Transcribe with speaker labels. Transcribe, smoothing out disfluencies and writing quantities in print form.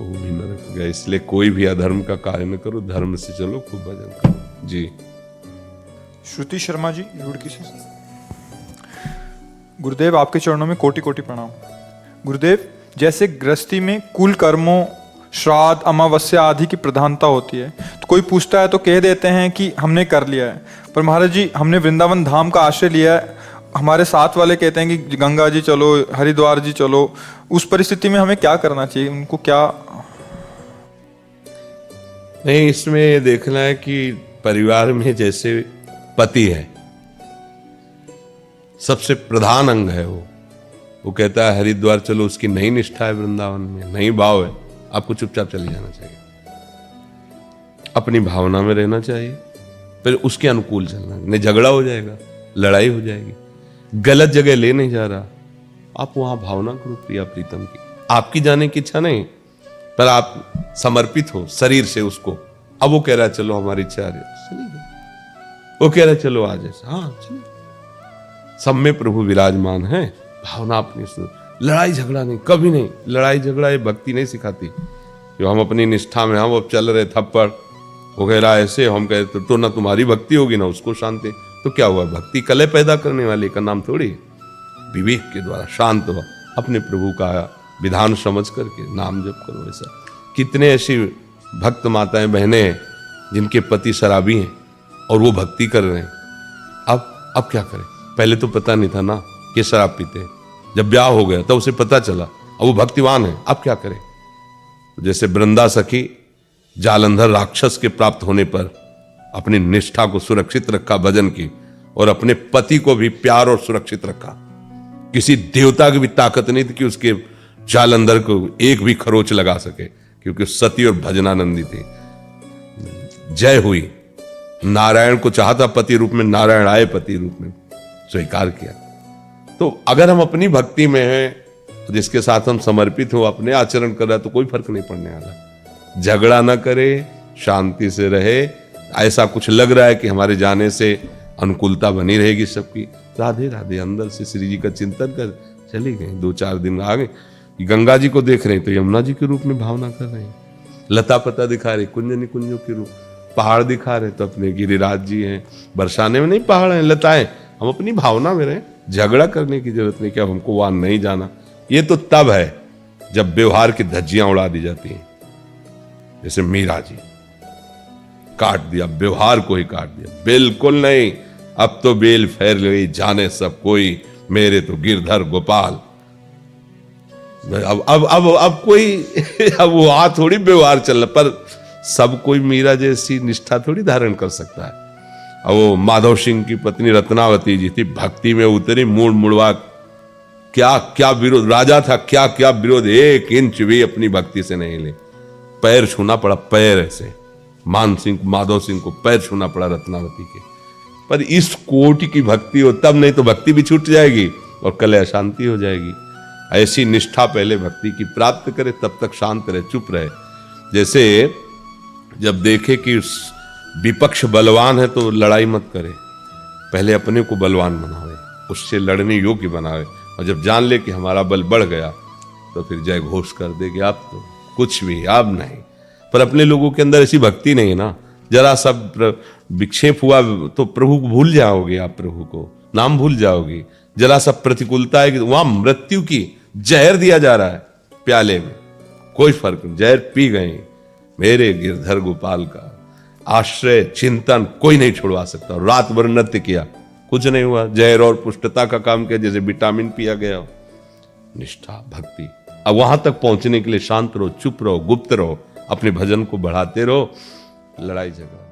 Speaker 1: को भी नरक गया। इसलिए कोई भी अधर्म का कार्य न करो, धर्म से चलो, खूब भजन करो। जी।
Speaker 2: श्रुति शर्मा जी, रुड़की से। गुरुदेव, आपके चरणों में कोटि कोटि प्रणाम। गुरुदेव, जैसे गृहस्थी में कुल कर्मों, श्राद्ध, अमावस्या आदि की प्रधानता होती है, तो कोई पूछता है तो कह देते हैं कि हमने कर लिया है। पर महाराज जी, हमने वृंदावन धाम का आश्रय लिया है, हमारे साथ वाले कहते हैं कि गंगा जी चलो, हरिद्वार जी चलो। उस परिस्थिति में हमें क्या करना चाहिए? उनको क्या
Speaker 1: नहीं, इसमें ये देखना है कि परिवार में जैसे पति है, सबसे प्रधान अंग है वो कहता है हरिद्वार चलो, उसकी नई निष्ठा है, वृंदावन में नई भाव है, आपको चुपचाप चले जाना चाहिए, अपनी भावना में रहना चाहिए, फिर उसके अनुकूल चलना। नहीं झगड़ा हो जाएगा, लड़ाई हो जाएगी, गलत जगह ले नहीं जा रहा, आप वहां भावना करो प्रिया प्रीतम की, आपकी जाने की इच्छा नहीं, पर आप समर्पित हो शरीर से उसको। अब वो कह रहा है चलो हमारी इच्छा आ रही है, चलिए। वो कह रहा है चलो आज ऐसा, हाँ चलिए। सब में प्रभु विराजमान है, भावना अपनी, लड़ाई झगड़ा नहीं, कभी नहीं। लड़ाई झगड़ा ये भक्ति नहीं सिखाती। जो हम अपनी निष्ठा में, हम अब चल रहे थप्पड़, वो कह रहा ऐसे, हम कह तो ना तुम्हारी भक्ति होगी ना उसको शांति, तो क्या हुआ? भक्ति कलह पैदा करने वाले का नाम थोड़ी। विवेक के द्वारा शांत हो, अपने प्रभु का विधान समझ करके नाम जप करो। ऐसा कितने ऐसी भक्त माताएं बहनें हैं जिनके पति शराबी हैं और वो भक्ति कर रहे हैं। अब क्या करें? पहले तो पता नहीं था ना कि शराब पीते हैं, जब ब्याह हो गया तब उसे पता चला, अब वो भक्तिवान है, अब क्या करें? जैसे वृंदा सखी जालंधर राक्षस के प्राप्त होने पर अपनी निष्ठा को सुरक्षित रखा भजन की, और अपने पति को भी प्यार और सुरक्षित रखा। किसी देवता की भी ताकत नहीं थी कि उसके जालंधर को एक भी खरोच लगा सके, क्योंकि सती और भजनानंदी थी। जय हुई। नारायण को चाहता पति रूप में, नारायण आए पति रूप में, स्वीकार किया। तो अगर हम अपनी भक्ति में हैं, जिसके साथ हम समर्पित हो, अपने आचरण कर रहा है, तो कोई फर्क नहीं पड़ने वाला। झगड़ा ना करे, शांति से रहे। ऐसा कुछ लग रहा है कि हमारे जाने से अनुकूलता बनी रहेगी सबकी, राधे राधे, अंदर से श्री जी का चिंतन कर चली गई। 2-4 दिन आ गए, गंगा जी को देख रहे हैं तो यमुना जी के रूप में भावना कर रहे हैं, लता पता दिखा रहे, कुंज निकुंजों के रूप, पहाड़ दिखा रहे तो अपने गिरिराज जी हैं। बरसाने में नहीं पहाड़ हैं, लताएं। हम अपनी भावना में रहें, झगड़ा करने की जरूरत नहीं कि अब हमको वहां नहीं जाना। ये तो तब है जब व्यवहार की धज्जियां उड़ा दी जाती हैं। जैसे मीरा जी काट दिया, व्यवहार को ही काट दिया। बिल्कुल नहीं, अब तो बेल फैल गई, जाने सब कोई, मेरे तो गिरधर गोपाल। अब कोई अब वो थोड़ी व्यवहार चल रहा, पर सब कोई मीरा जैसी निष्ठा थोड़ी धारण कर सकता है। अब वो माधव सिंह की पत्नी रत्नावती जी थी, भक्ति में उतरी, मूड मुड़वा, क्या क्या विरोध, राजा था, क्या क्या विरोध, 1 इंच भी अपनी भक्ति से नहीं ले। पैर छूना पड़ा, पैर ऐसे माधव सिंह को पैर छूना पड़ा रत्नावती के। पर इस कोटि की भक्ति हो तब, नहीं तो भक्ति भी छूट जाएगी और कल अशांति हो जाएगी। ऐसी निष्ठा पहले भक्ति की प्राप्त करे, तब तक शांत रहे, चुप रहे। जैसे जब देखे कि विपक्ष बलवान है तो लड़ाई मत करे, पहले अपने को बलवान बनावे, उससे लड़ने योग्य बनावे, और जब जान ले कि हमारा बल बढ़ गया तो फिर जय घोष कर दे कि अब तो कुछ भी, अब नहीं। पर अपने लोगों के अंदर ऐसी भक्ति नहीं है ना, जरा सब विक्षेप हुआ तो प्रभु को भूल जाओगे, आप प्रभु को नाम भूल जाओगे। जरा सा प्रतिकूलता है कि वहां मृत्यु की जहर दिया जा रहा है प्याले में, कोई फर्क नहीं, जहर पी गए। मेरे गिरधर गोपाल का आश्रय चिंतन कोई नहीं छुड़वा सकता। रात भर नृत्य किया, कुछ नहीं हुआ, जहर और पुष्टता का काम किया, जैसे विटामिन पिया गया। निष्ठा भक्ति, अब वहां तक पहुंचने के लिए शांत रहो, चुप रहो, गुप्त रहो, अपने भजन को बढ़ाते रहो, लड़ाई झगड़ा